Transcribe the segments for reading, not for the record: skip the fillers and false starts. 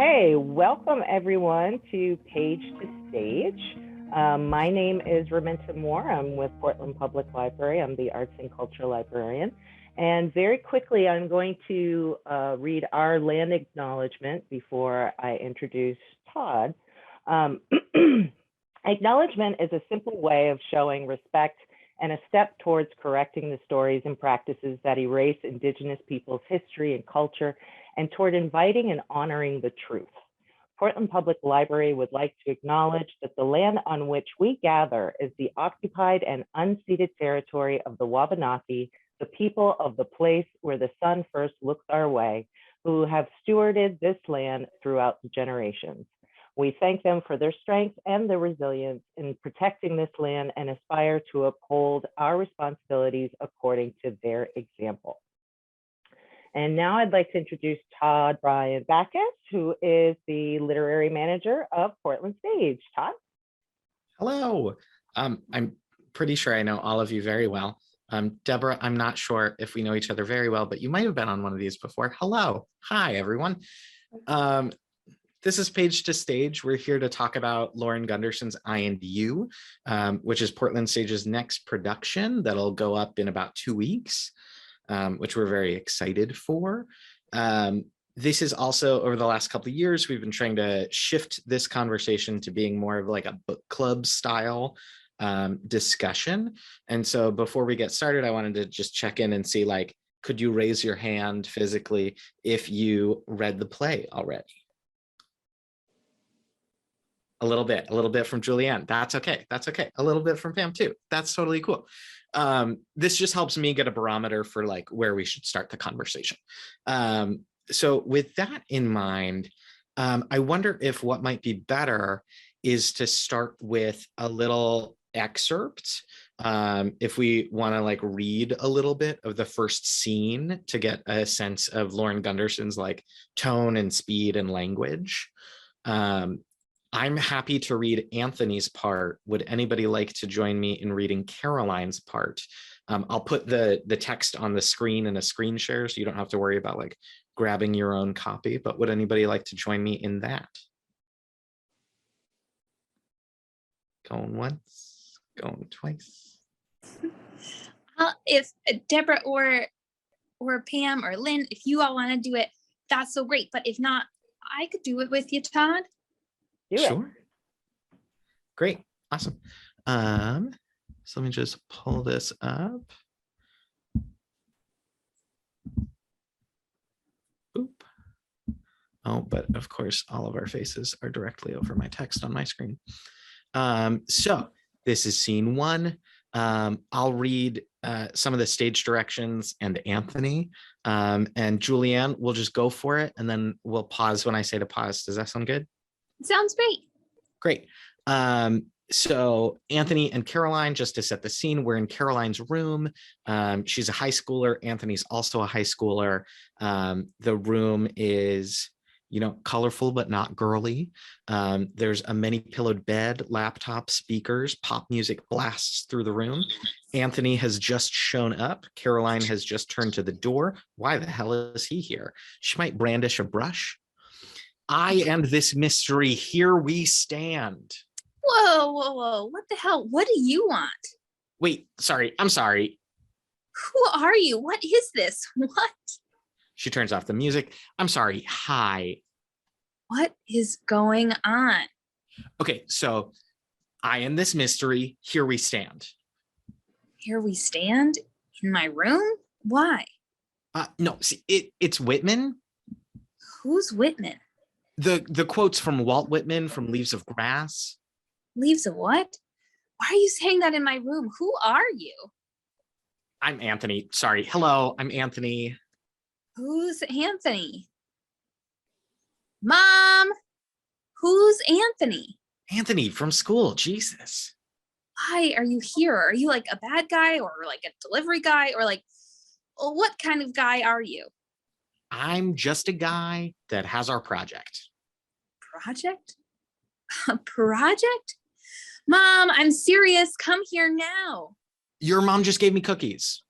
Okay, welcome everyone to Page to Stage. My name is Raminta Moore. I'm with Portland Public Library. I'm the Arts and Culture Librarian. And very quickly, I'm going to read our land acknowledgement before I introduce Todd. Acknowledgement is a simple way of showing respect and a step towards correcting the stories and practices that erase Indigenous peoples' history and culture, and toward inviting and honoring the truth. Portland Public Library would like to acknowledge that the land on which we gather is the occupied and unceded territory of the Wabanaki, the people of the place where the sun first looks our way, who have stewarded this land throughout the generations. We thank them for their strength and their resilience in protecting this land and aspire to uphold our responsibilities according to their example. And now I'd like to introduce Todd Brian Backus, who is the literary manager of Portland Stage. Todd? Hello. I'm pretty sure I know all of you very well. Deborah, I'm not sure if we know each other very well, but you might have been on one of these before. Hello. Hi, everyone. This is Page to Stage. We're here to talk about Lauren Gunderson's I and You, which is Portland Stage's next production that'll go up in about 2 weeks. Which we're very excited for. This is also, over the last couple of years, we've been trying to shift this conversation to being more of like a book club style discussion. And so before we get started, I wanted to just check in and see, like, could you raise your hand physically if you read the play already? A little bit from Julianne. That's okay. That's okay. A little bit from Pam too. That's totally cool. This just helps me get a barometer for like where we should start the conversation. So with that in mind, I wonder if what might be better is to start with a little excerpt. If we want to like read a little bit of the first scene to get a sense of Lauren Gunderson's like tone and speed and language. I'm happy to read Anthony's part. Would anybody like to join me in reading Caroline's part? I'll put the text on the screen in a screen share, so you don't have to worry about like grabbing your own copy, but would anybody like to join me in that? Going once, going twice. If Deborah or Pam or Lynn, if you all want to do it, that's so great. But if not, I could do it with you, Todd. Sure. Great. Awesome. So let me just pull this up. Oop. Oh, but of course, all of our faces are directly over my text on my screen. So this is scene one. I'll read some of the stage directions and Anthony, and Julianne will just go for it, and then we'll pause when I say to pause. Does that sound good? Sounds great. Great. So Anthony and Caroline, just to set the scene, we're in Caroline's room. She's a high schooler. Anthony's also a high schooler. The room is, colorful, but not girly. There's a many pillowed bed, laptop, speakers, pop music blasts through the room. Anthony has just shown up. Caroline has just turned to the door. Why the hell is he here? She might brandish a brush. I and this mystery, here we stand. Whoa. What the hell? What do you want? Wait, sorry. I'm sorry. Who are you? What is this? What? She turns off the music. I'm sorry. Hi. What is going on? Okay, so I and this mystery, here we stand. Here we stand? In my room? Why? No, see, it's Whitman. Who's Whitman? The quotes from Walt Whitman from Leaves of Grass. Leaves of what? Why are you saying that in my room? Who are you? I'm Anthony. Sorry. Hello, I'm Anthony. Who's Anthony? Mom, who's Anthony? Anthony from school. Jesus. Why are you here? Are you like a bad guy or like a delivery guy or like, what kind of guy are you? I'm just a guy that has our project. Project? A project? Mom, I'm serious. Come here now. Your mom just gave me cookies.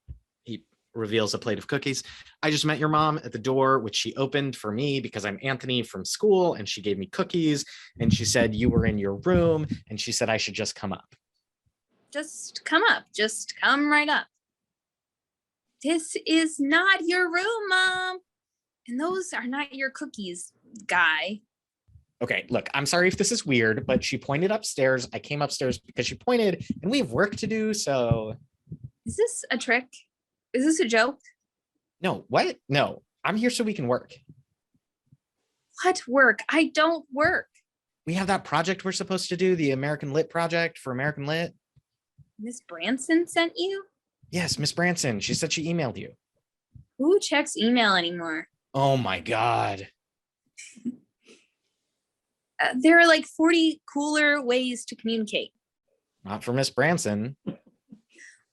reveals a plate of cookies. I just met your mom at the door, which she opened for me because I'm Anthony from school, and she gave me cookies, and she said you were in your room, and she said I should just come up. Just come up. Just come right up. This is not your room, Mom. And those are not your cookies, guy. Okay, look, I'm sorry if this is weird, but she pointed upstairs. I came upstairs because she pointed, and we have work to do, so. Is this a trick? Is this a joke? No, what? No, I'm here so we can work. What work? I don't work. We have that project we're supposed to do, the American Lit project for American Lit. Miss Branson sent you? Yes, Miss Branson. She said she emailed you. Who checks email anymore? Oh my God. There are like 40 cooler ways to communicate. Not for Miss Branson.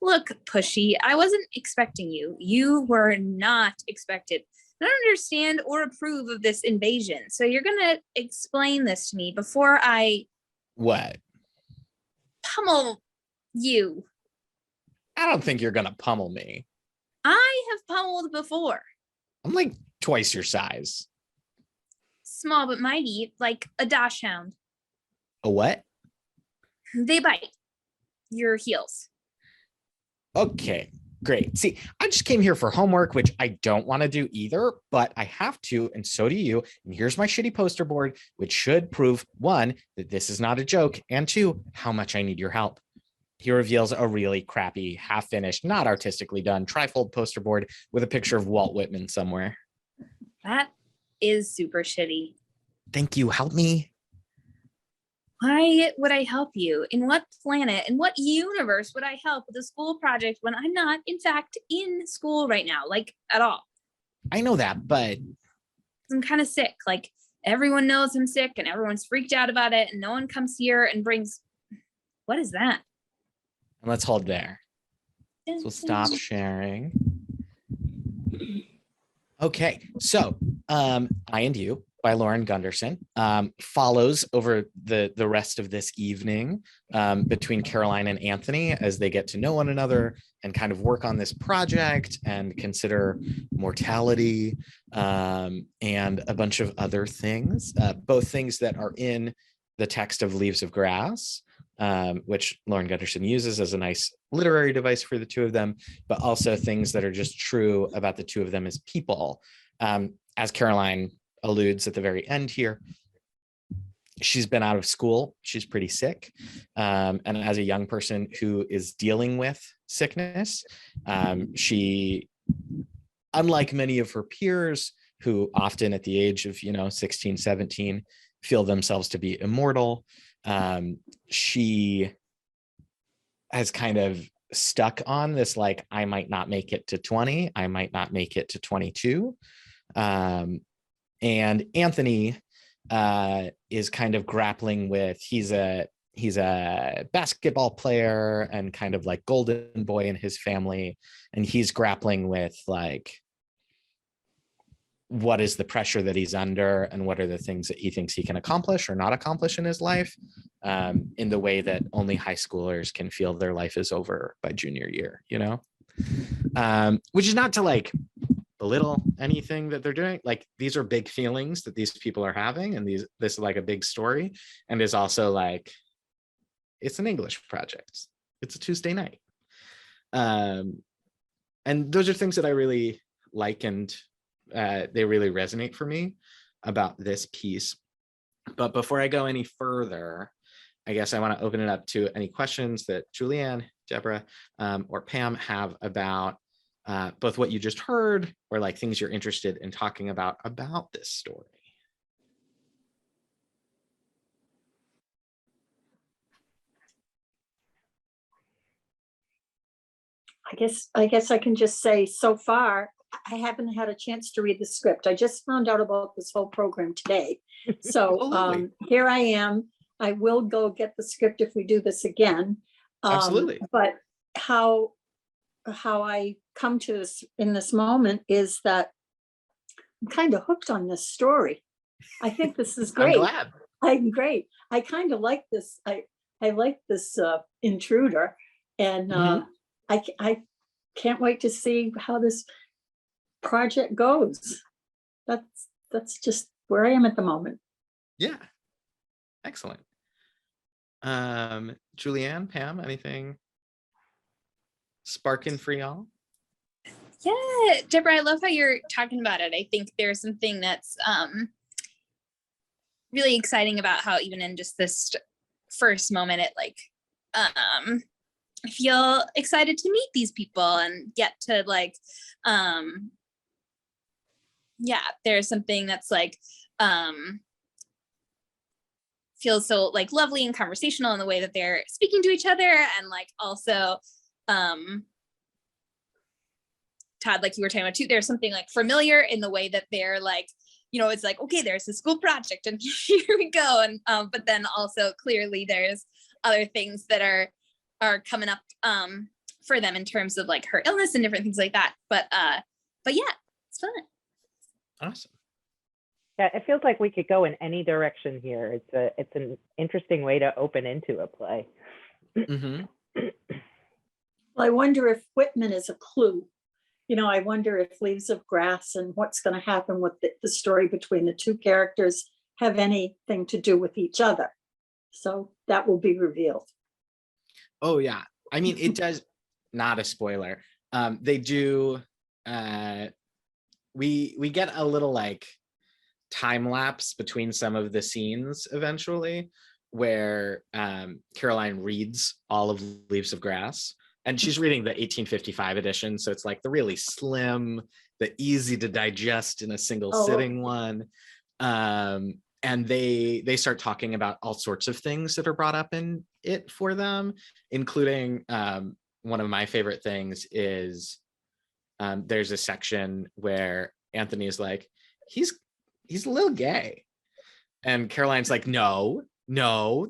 Look, Pushy, I wasn't expecting you. You were not expected. I don't understand or approve of this invasion. So you're going to explain this to me before I... What? Pummel you. I don't think you're going to pummel me. I have pummeled before. I'm like twice your size. Small but mighty, like a dachshund. A what? They bite your heels. Okay, great. See, I just came here for homework, which I don't want to do either, but I have to, and so do you. And here's my shitty poster board, which should prove, one, that this is not a joke, and two, how much I need your help. He reveals a really crappy, half-finished, not artistically done, trifold poster board with a picture of Walt Whitman somewhere. That is super shitty. Thank you. Help me. Why would I help you? In what planet, in what universe would I help with a school project when I'm not, in fact, in school right now, like at all? I know that, but... I'm kind of sick. Like everyone knows I'm sick and everyone's freaked out about it and no one comes here and brings... What is that? And let's hold there. So stop sharing. Okay, so I and You by Lauren Gunderson follows over the rest of this evening between Caroline and Anthony as they get to know one another and kind of work on this project and consider mortality and a bunch of other things, both things that are in the text of Leaves of Grass, which Lauren Gunderson uses as a nice literary device for the two of them, but also things that are just true about the two of them as people. As Caroline alludes at the very end here, she's been out of school. She's pretty sick. And as a young person who is dealing with sickness, she, unlike many of her peers who often at the age of, 16, 17, feel themselves to be immortal, she has kind of stuck on this, like, I might not make it to 20, I might not make it to 22. And Anthony is kind of grappling with, he's a basketball player and kind of like golden boy in his family. And he's grappling with like, what is the pressure that he's under and what are the things that he thinks he can accomplish or not accomplish in his life, in the way that only high schoolers can feel their life is over by junior year, which is not to like belittle anything that they're doing. Like, these are big feelings that these people are having, and this is like a big story, and is also like, it's an English project. It's a Tuesday night. And those are things that I really like, and they really resonate for me about this piece. But before I go any further, I guess I want to open it up to any questions that Julianne, Deborah, or Pam have about both what you just heard or like things you're interested in talking about this story. I guess I can just say, so far, I haven't had a chance to read the script. I just found out about this whole program today. So here I am. I will go get the script if we do this again. Absolutely. But how I come to this in this moment is that I'm kind of hooked on this story. I think this is great. I'm glad. I'm great. I kind of like this. I like this intruder, and I can't wait to see how this project goes. That's just where I am at the moment. Yeah. Excellent. Julianne, Pam, anything sparking for y'all? Yeah, Deborah, I love how you're talking about it. I think there's something that's really exciting about how even in just this first moment, it like, I feel excited to meet these people and get to like, yeah, there's something that's like, feels so like lovely and conversational in the way that they're speaking to each other. And like also, Todd, like you were talking about too, there's something like familiar in the way that they're like, you know, it's like, okay, there's a school project and here we go. And but then also clearly there's other things that are coming up for them in terms of like her illness and different things like that. But yeah, it's fun. Awesome. Yeah, it feels like we could go in any direction here. It's an interesting way to open into a play. Mm-hmm. Well, I wonder if Whitman is a clue. You know, I wonder if Leaves of Grass and what's going to happen with the story between the two characters have anything to do with each other. So that will be revealed. Oh yeah. I mean, it does, not a spoiler. They do, we get a little like time lapse between some of the scenes eventually where Caroline reads all of Leaves of Grass, and she's reading the 1855 edition, so it's like the really slim, the easy to digest in a single sitting one. And they start talking about all sorts of things that are brought up in it for them, including one of my favorite things is there's a section where Anthony is like, he's a little gay. And Caroline's like, no,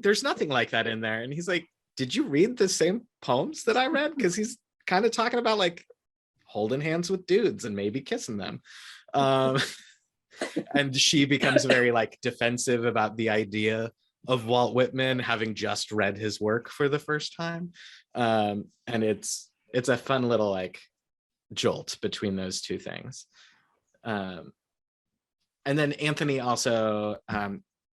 there's nothing like that in there. And he's like, did you read the same poems that I read? Because he's kind of talking about like holding hands with dudes and maybe kissing them. And she becomes very like defensive about the idea of Walt Whitman having just read his work for the first time. And it's a fun little like jolt between those two things. And then Anthony also,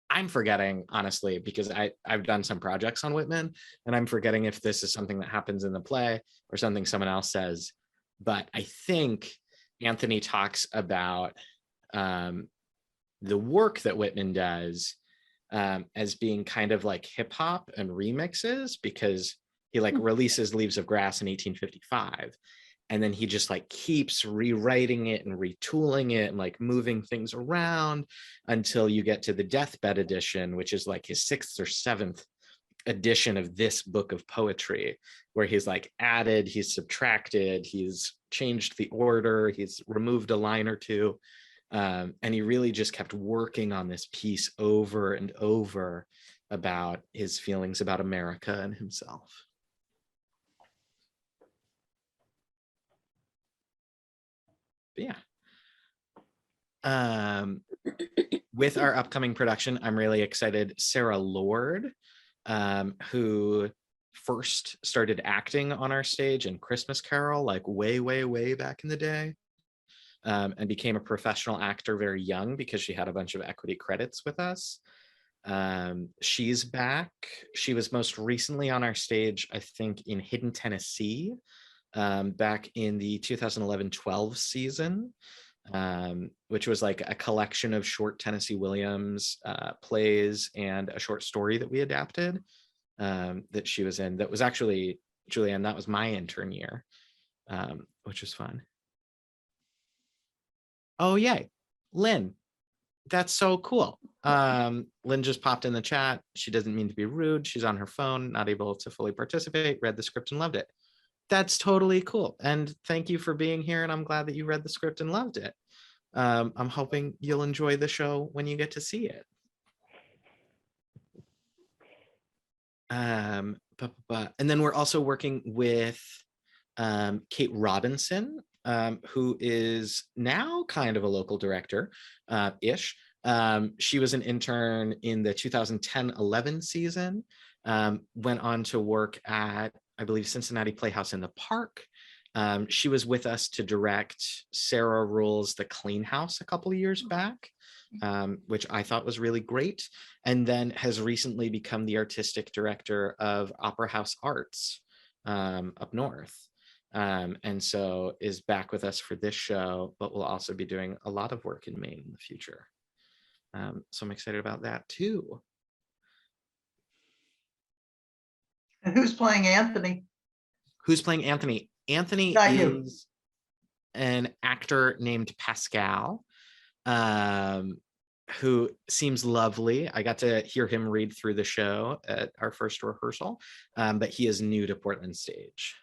I'm forgetting, honestly, because I've done some projects on Whitman, and I'm forgetting if this is something that happens in the play or something someone else says. But I think Anthony talks about the work that Whitman does as being kind of like hip hop and remixes, because he like releases Leaves of Grass in 1855. And then he just like keeps rewriting it and retooling it and like moving things around until you get to the Deathbed edition, which is like his 6th or 7th edition of this book of poetry, where he's like added, he's subtracted, he's changed the order, he's removed a line or two. And he really just kept working on this piece over and over about his feelings about America and himself. But yeah. With our upcoming production, I'm really excited. Sarah Lord, who first started acting on our stage in Christmas Carol, like way back in the day, and became a professional actor very young because she had a bunch of equity credits with us. She's back. She was most recently on our stage, I think, in Hidden Tennessee, back in the 2011-12 season, which was like a collection of short Tennessee Williams plays and a short story that we adapted that she was in. That was actually, Julianne, that was my intern year, which was fun. Oh, yay. Lynn, that's so cool. Lynn just popped in the chat. She doesn't mean to be rude. She's on her phone, not able to fully participate, read the script and loved it. That's totally cool. And thank you for being here. And I'm glad that you read the script and loved it. I'm hoping you'll enjoy the show when you get to see it. And then we're also working with Kate Robinson, who is now kind of a local director ish. She was an intern in the 2010-11 season, went on to work at, I believe, Cincinnati Playhouse in the Park, She was with us to direct Sarah Rule's The Clean House a couple of years back, which I thought was really great, and then has recently become the artistic director of Opera House Arts up north. And so is back with us for this show, but will also be doing a lot of work in Maine in the future. So I'm excited about that too. And who's playing Anthony? Who's playing Anthony? Anthony Not you. is an actor named Pascal, who seems lovely. I got to hear him read through the show at our first rehearsal, but he is new to Portland Stage.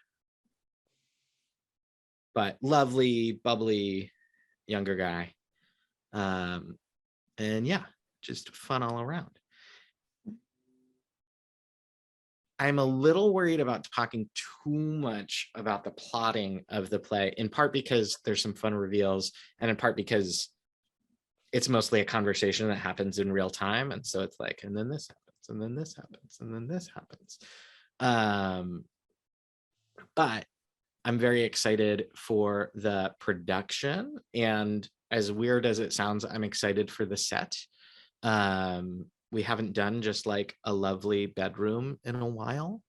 But lovely, bubbly, younger guy. And yeah, just fun all around. I'm a little worried about talking too much about the plotting of the play, in part because there's some fun reveals, and in part because it's mostly a conversation that happens in real time. And so it's like, and then this happens, and then this happens, and then this happens. But I'm very excited for the production, and as weird as it sounds, I'm excited for the set. We haven't done just like a lovely bedroom in a while.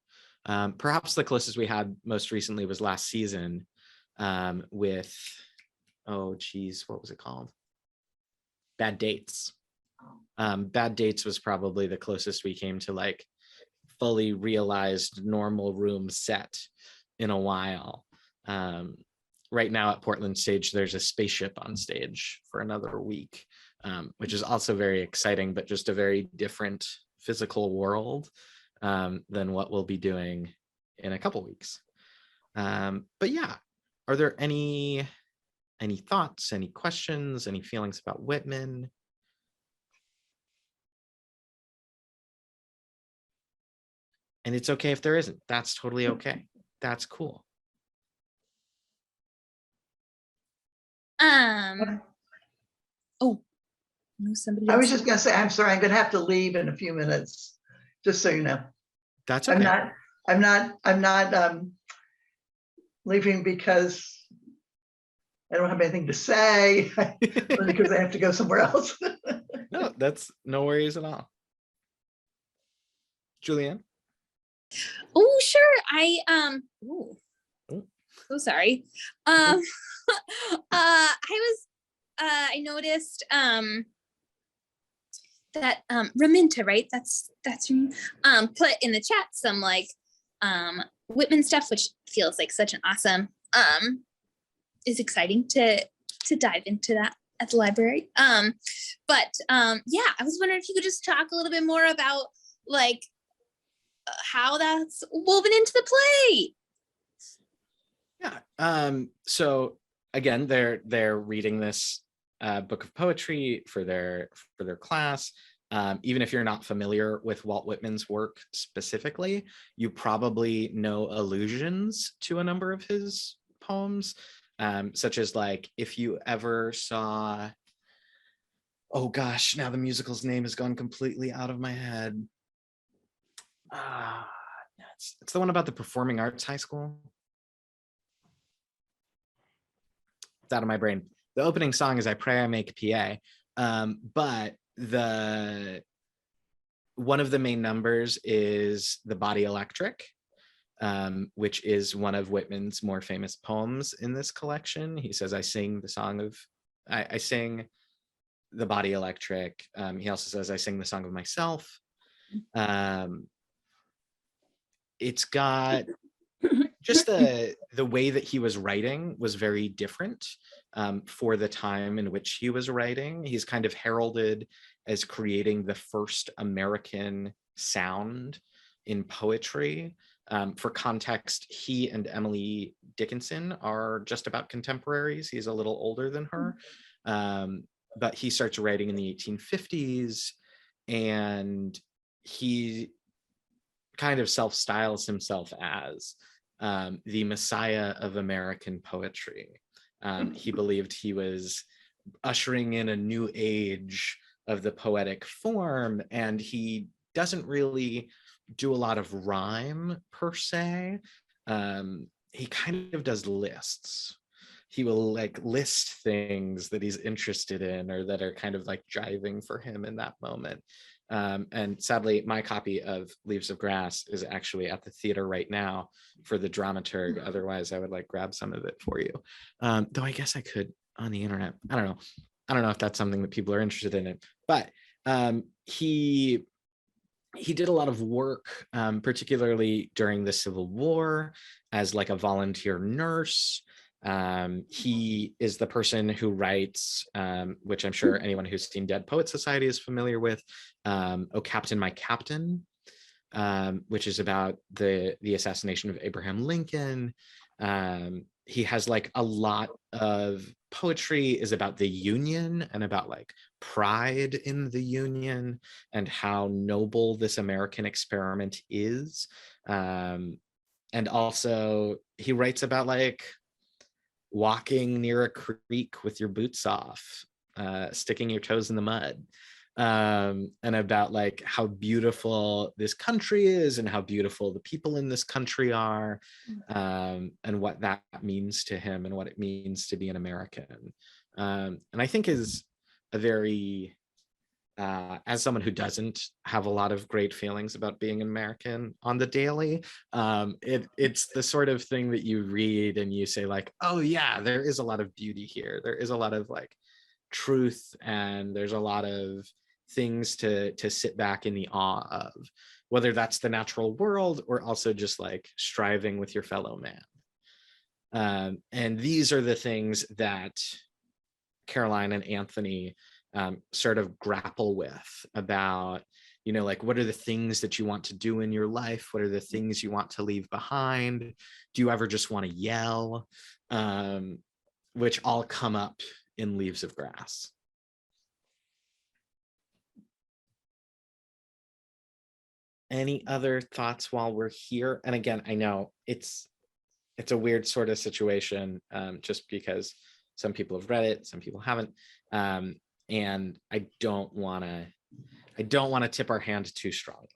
Perhaps the closest we had most recently was last season with, oh geez, what was it called? Bad Dates. Bad Dates was probably the closest we came to like fully realized normal room set in a while. Right now at Portland Stage, there's a spaceship on stage for another week, which is also very exciting, but just a very different physical world than what we'll be doing in a couple weeks. But yeah, are there any thoughts, any questions, any feelings about Whitman? And it's okay if there isn't. That's totally okay. That's cool. Oh, no, somebody I was else. just gonna say, I'm sorry, I'm gonna have to leave in a few minutes, just so you know. That's okay. I'm not leaving because I don't have anything to say, or because I have to go somewhere else. No, that's no worries at all. Julianne? Oh, sure. So sorry. I noticed that Raminta, right? That's put in the chat some like Whitman stuff, which feels like such an awesome is exciting to dive into that at the library. But yeah, I was wondering if you could just talk a little bit more about like how that's woven into the play. Yeah. So again, they're reading this book of poetry for their class. Even if you're not familiar with Walt Whitman's work specifically, you probably know allusions to a number of his poems, such as like if you ever saw, oh gosh, now the musical's name has gone completely out of my head. It's the one about the performing arts high school. It's out of my brain. The opening song is I Pray I Make PA, but one of the main numbers is The Body Electric, which is one of Whitman's more famous poems in this collection. He says, I sing The Body Electric. He also says, I sing the song of myself. It's got just the way that he was writing was very different for the time in which he was writing. He's kind of heralded as creating the first American sound in poetry. For context, he and Emily Dickinson are just about contemporaries. He's a little older than her, but he starts writing in the 1850s, and he kind of self-styles himself as the Messiah of American poetry. He believed he was ushering in a new age of the poetic form, and he doesn't really do a lot of rhyme per se. he kind of does lists. He will like list things that he's interested in or that are kind of like driving for him in that moment. And sadly, my copy of Leaves of Grass is actually at the theater right now for the dramaturg. Otherwise, I would like grab some of it for you. Though I guess I could on the internet. I don't know. I don't know if that's something that people are interested in. But he did a lot of work, particularly during the Civil War as like a volunteer nurse. He is the person who writes, which I'm sure anyone who's seen Dead Poet Society is familiar with, Oh Captain, My Captain, which is about the assassination of Abraham Lincoln. He has like a lot of poetry is about the Union and about like pride in the Union and how noble this American experiment is. And also he writes about like walking near a creek with your boots off, sticking your toes in the mud, and about like how beautiful this country is and how beautiful the people in this country are, and what that means to him and what it means to be an American. And I think is a very, as someone who doesn't have a lot of great feelings about being an American on the daily, it's the sort of thing that you read and you say like, oh yeah, there is a lot of beauty here. There is a lot of like truth, and there's a lot of things to sit back in the awe of, whether that's the natural world or also just like striving with your fellow man. And these are the things that Caroline and Anthony sort of grapple with about, you know, like what are the things that you want to do in your life? What are the things you want to leave behind? Do you ever just want to yell? Which all come up in Leaves of Grass. Any other thoughts while we're here? And again, I know it's a weird sort of situation, just because some people have read it, some people haven't. And I don't want to tip our hand too strongly.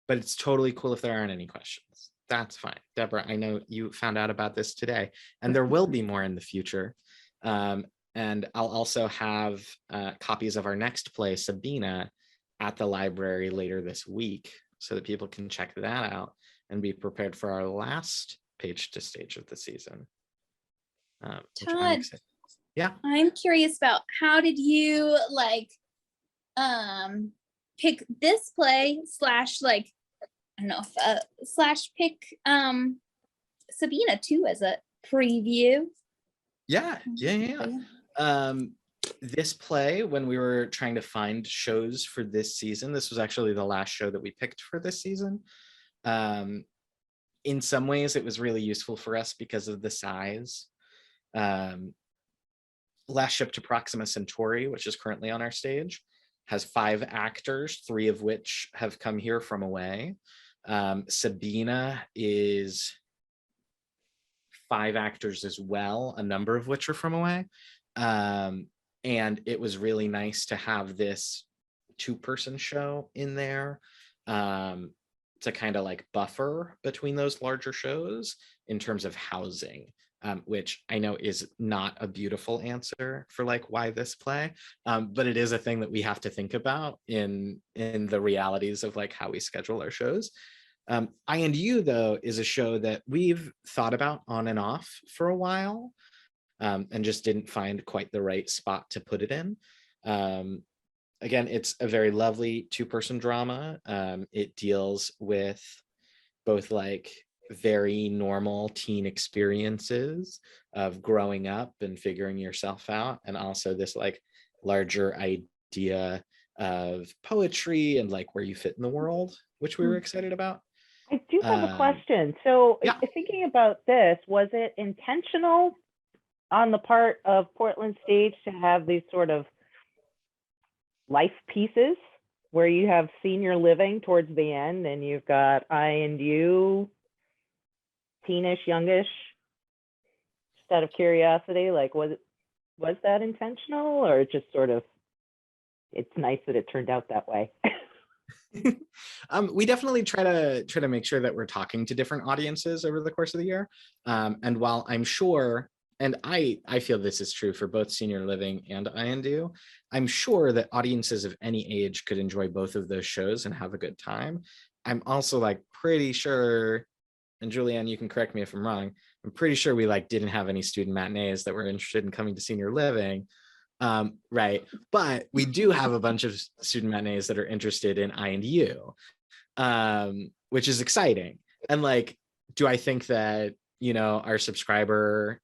But it's totally cool if there aren't any questions. That's fine. Deborah, I know you found out about this today, and there will be more in the future. And I'll also have copies of our next play, Sabine, at the library later this week, so that people can check that out and be prepared for our last page to stage of the season. Todd, yeah, I'm curious about how did you like pick this play slash like I don't know if slash pick Sabine too as a preview. Yeah. This play, when we were trying to find shows for this season, this was actually the last show that we picked for this season. In some ways, it was really useful for us because of the size. Last Ship to Proxima Centauri, which is currently on our stage, has 5 actors, 3 of which have come here from away. Sabine is 5 actors as well, a number of which are from away. And it was really nice to have this 2-person show in there, to kind of like buffer between those larger shows in terms of housing, which I know is not a beautiful answer for like why this play, but it is a thing that we have to think about in the realities of like how we schedule our shows. I and You, though, is a show that we've thought about on and off for a while, and just didn't find quite the right spot to put it in. Again, it's a very lovely 2-person drama. It deals with both like very normal teen experiences of growing up and figuring yourself out, and also this like larger idea of poetry and like where you fit in the world, which we were excited about. I do have a question. So yeah. Thinking about this, was it intentional on the part of Portland Stage to have these sort of life pieces where you have senior living towards the end and you've got I and You, teenish, youngish, just out of curiosity? Like, was Was that intentional, or just sort of, it's nice that it turned out that way? We definitely try to make sure that we're talking to different audiences over the course of the year. And while I'm sure, and I feel this is true for both senior living and INDU, I'm sure that audiences of any age could enjoy both of those shows and have a good time. I'm also like pretty sure, and Julianne, you can correct me if I'm wrong, I'm pretty sure we like didn't have any student matinees that were interested in coming to senior living. Right, but we do have a bunch of student matinees that are interested in INDU, which is exciting. And like, do I think that, you know, our subscribers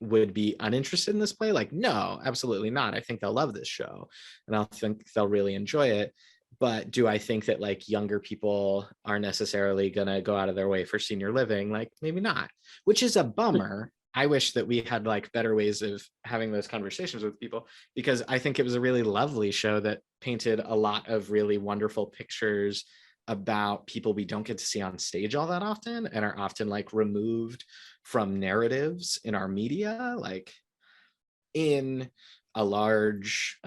would be uninterested in this play? Like, no, absolutely not. I think they'll love this show and I think they'll really enjoy it. But do I think that like younger people are necessarily gonna go out of their way for senior living? Like, maybe not, which is a bummer. I wish that we had like better ways of having those conversations with people, because I think it was a really lovely show that painted a lot of really wonderful pictures about people we don't get to see on stage all that often and are often like removed from narratives in our media, like in a large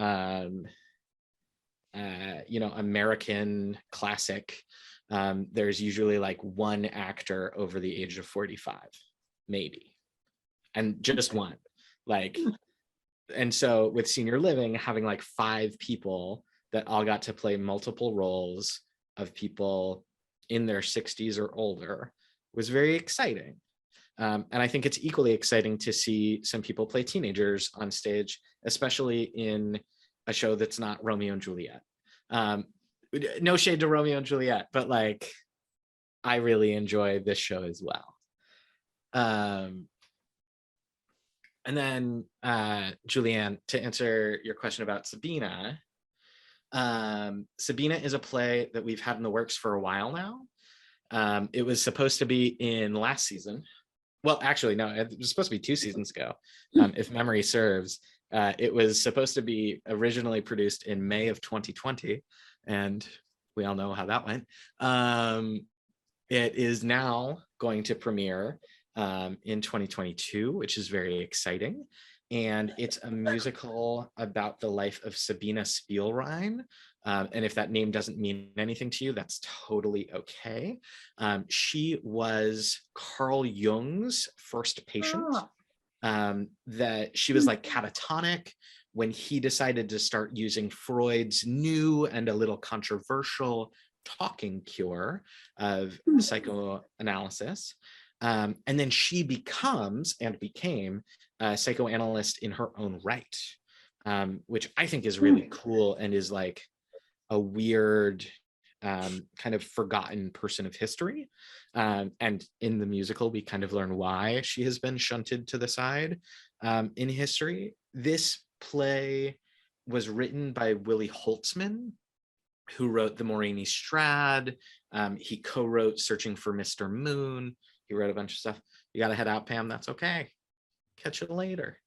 you know, American classic, there's usually like one actor over the age of 45, maybe, and just one. Like, and so with senior living, having like 5 people that all got to play multiple roles of people in their 60s or older was very exciting. And I think it's equally exciting to see some people play teenagers on stage, especially in a show that's not Romeo and Juliet. No shade to Romeo and Juliet, but like, I really enjoy this show as well. And then Julianne, to answer your question about Sabine, Sabine is a play that we've had in the works for a while now. It was supposed to be in last season. Well, actually, no, it was supposed to be 2 seasons ago, if memory serves. It was supposed to be originally produced in May of 2020, and we all know how that went. It is now going to premiere in 2022, which is very exciting. And it's a musical about the life of Sabine Spielrein. And if that name doesn't mean anything to you, that's totally okay. She was Carl Jung's first patient. That she was like catatonic when he decided to start using Freud's new and a little controversial talking cure of psychoanalysis. And then she becomes and became a psychoanalyst in her own right, which I think is really cool and is like a weird kind of forgotten person of history. And in the musical, we kind of learn why she has been shunted to the side in history. This play was written by Willie Holtzman, who wrote The Morini Strad. He co-wrote Searching for Mr. Moon. He wrote a bunch of stuff. You got to head out, Pam. That's okay. Catch you later.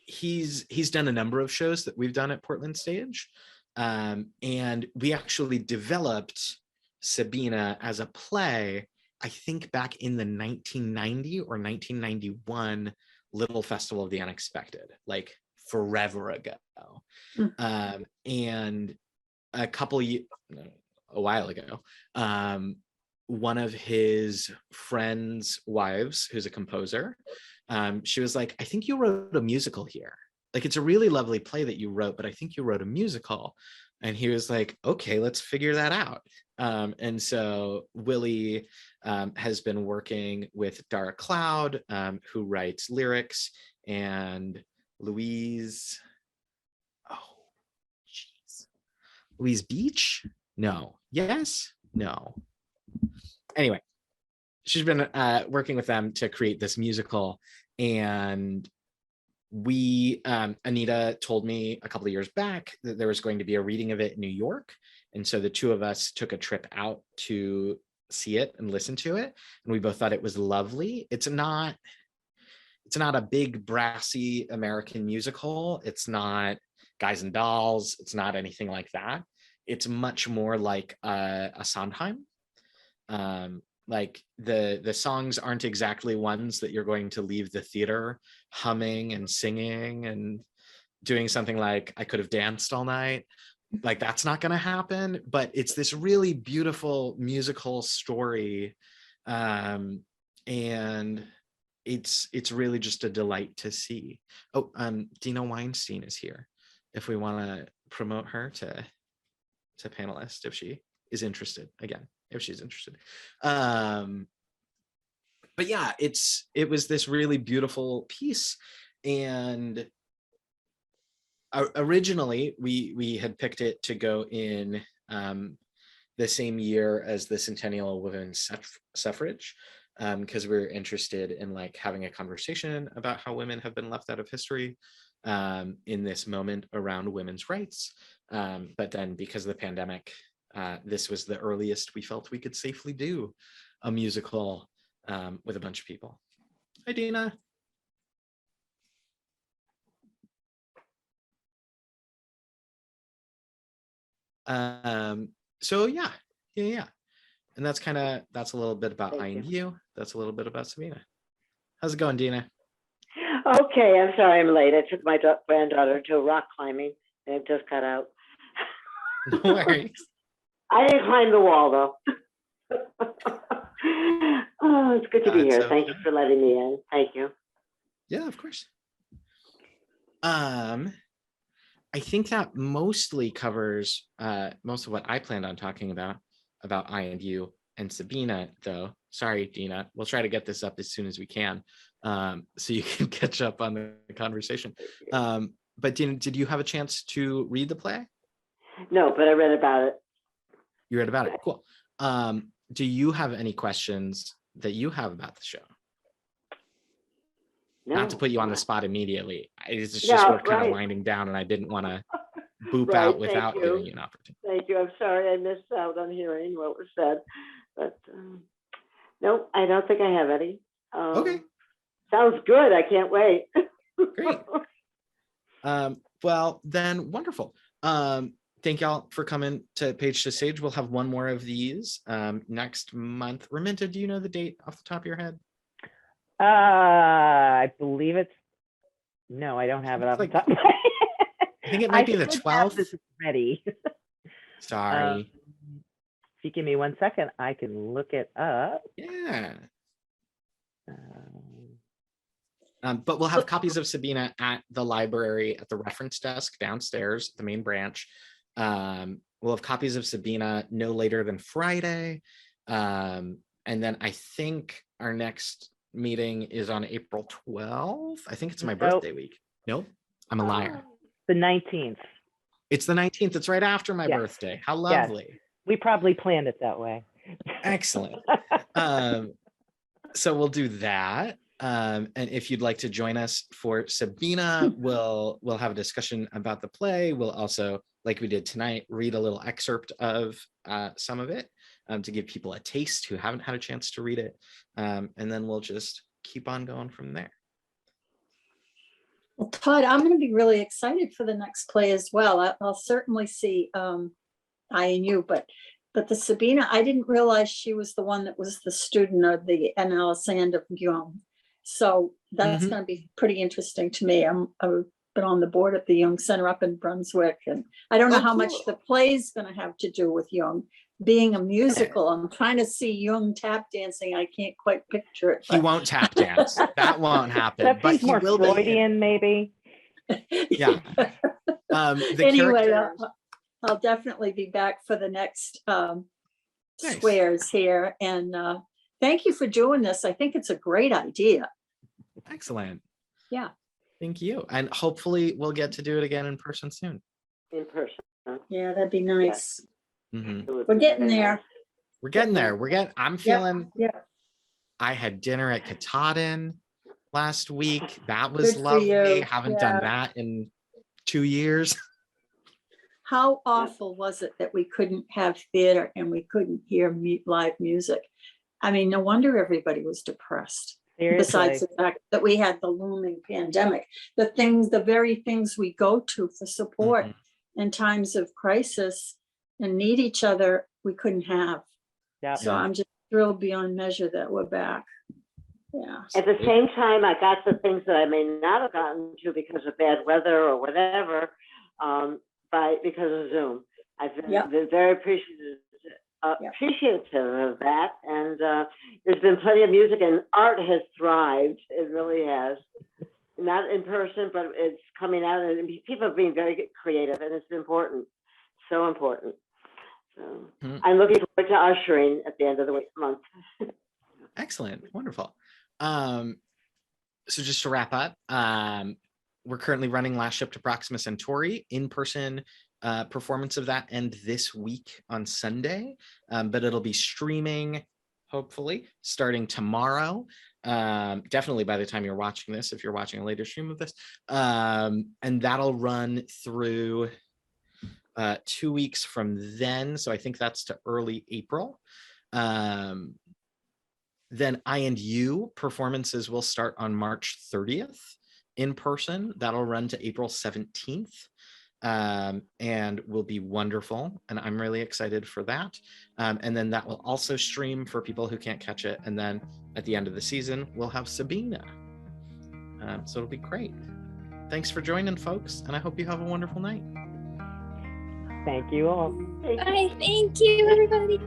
He's done a number of shows that we've done at Portland Stage. And we actually developed Sabine as a play, I think back in the 1990 or 1991 Little Festival of the Unexpected, like forever ago. And a while ago, one of his friends' wives, who's a composer, she was like, I think you wrote a musical here. Like, it's a really lovely play that you wrote, but I think you wrote a musical. And he was like, okay, let's figure that out. And so Willie has been working with Dara Cloud, who writes lyrics, and Louise Beach? No. Yes? No. Anyway, she's been working with them to create this musical. And Anita told me a couple of years back that there was going to be a reading of it in New York. And so the 2 of us took a trip out to see it and listen to it. And we both thought it was lovely. It's not a big brassy American musical. It's not Guys and Dolls. It's not anything like that. It's much more like a Sondheim, like the songs aren't exactly ones that you're going to leave the theater humming and singing and doing something like I Could Have Danced All Night. Like that's not going to happen, but it's this really beautiful musical story. And it's really just a delight to see. Oh, Dina Weinstein is here. If we want to promote her to panelist, if she is interested, again, if she's interested. But yeah, it was this really beautiful piece. And originally we had picked it to go in the same year as the Centennial of Women's Suffrage, because we're interested in like having a conversation about how women have been left out of history in this moment around women's rights. But then because of the pandemic, this was the earliest we felt we could safely do a musical with a bunch of people. Hi, Dina. So yeah. And that's a little bit about I and you. That's a little bit about Sabine. How's it going, Dina? Okay, I'm sorry I'm late. I took my granddaughter to rock climbing and it just got out. No worries. I didn't climb the wall though. Oh, it's good to be here. Thank you for letting me in. Thank you. Yeah, of course. I think that mostly covers most of what I planned on talking about I and you and Sabine, though. Sorry, Dina. We'll try to get this up as soon as we can, so you can catch up on the conversation. But Dina, did you have a chance to read the play? No, but I read about it. You read about it. Cool. Do you have any questions that you have about the show? No. Not to put you on the spot immediately. It's just we're kind of winding down, and I didn't want to boop out without giving you an opportunity. Thank you. I'm sorry I missed out on hearing what was said, but no, I don't think I have any. Okay. Sounds good. I can't wait. Great. Well, then wonderful. Thank y'all for coming to Page to Stage. We'll have one more of these next month. Raminta, do you know the date off the top of your head? I believe no, I don't have it off the top of my head. I think it might be the 12th. This is ready. Sorry. If you give me 1 second, I can look it up. Yeah. But we'll have copies of Sabine at the library at the reference desk downstairs, the main branch. We'll have copies of Sabine no later than Friday. And then I think our next meeting is on April 12th. I think it's my birthday week. Nope, I'm a liar. The 19th. It's the 19th. It's right after my birthday. How lovely. Yes. We probably planned it that way. Excellent. So we'll do that. And if you'd like to join us for Sabine, we'll have a discussion about the play. We'll also, like we did tonight, read a little excerpt of some of it to give people a taste who haven't had a chance to read it. And then we'll just keep on going from there. Well, Todd, I'm going to be really excited for the next play as well. I'll certainly see I and you, but the Sabine, I didn't realize she was the one that was the student of the Alexander of Jung. So that's going to be pretty interesting to me. I've been on the board at the Jung Center up in Brunswick, and I don't know how much the play is going to have to do with Jung. Being a musical, I'm trying to see Jung tap dancing. I can't quite picture it. He won't tap dance. That won't happen. That but seems more Freudian, maybe. Yeah. Anyway, I'll definitely be back for the next squares here. And thank you for doing this. I think it's a great idea. Excellent. Yeah. Thank you. And hopefully we'll get to do it again in person soon. In person. Yeah, that'd be nice. Mm-hmm. We're getting there. We're getting there. I'm feeling, yeah. I had dinner at Katahdin last week. That was Good lovely. Haven't done that in 2 years. How awful was it that we couldn't have theater and we couldn't hear live music? I mean, no wonder everybody was depressed. Seriously. Besides the fact that we had the looming pandemic, the very things we go to for support in times of crisis and need each other, we couldn't have. Yeah. So I'm just thrilled beyond measure that we're back. Yeah. At the same time, I got the things that I may not have gotten to because of bad weather or whatever, because of Zoom. I've been very appreciative of that, and there's been plenty of music, and art has thrived. It really has. Not in person, but it's coming out, and people are being very creative, and it's important, so important. So I'm looking forward to ushering at the end of the month. Excellent, wonderful. So just to wrap up, we're currently running Last Ship to Proxima Centauri in-person performance of that end this week on Sunday, but it'll be streaming hopefully starting tomorrow, definitely by the time you're watching this, if you're watching a later stream of this, and that'll run through 2 weeks from then, so I think that's to early April. Then I and You performances will start on March 30th in person. That'll run to April 17th. And will be wonderful, and I'm really excited for that. And then that will also stream for people who can't catch it, and then at the end of the season we'll have Sabine, so it'll be great. Thanks for joining, folks, and I hope you have a wonderful night. Thank you all. Bye. Thank you, everybody.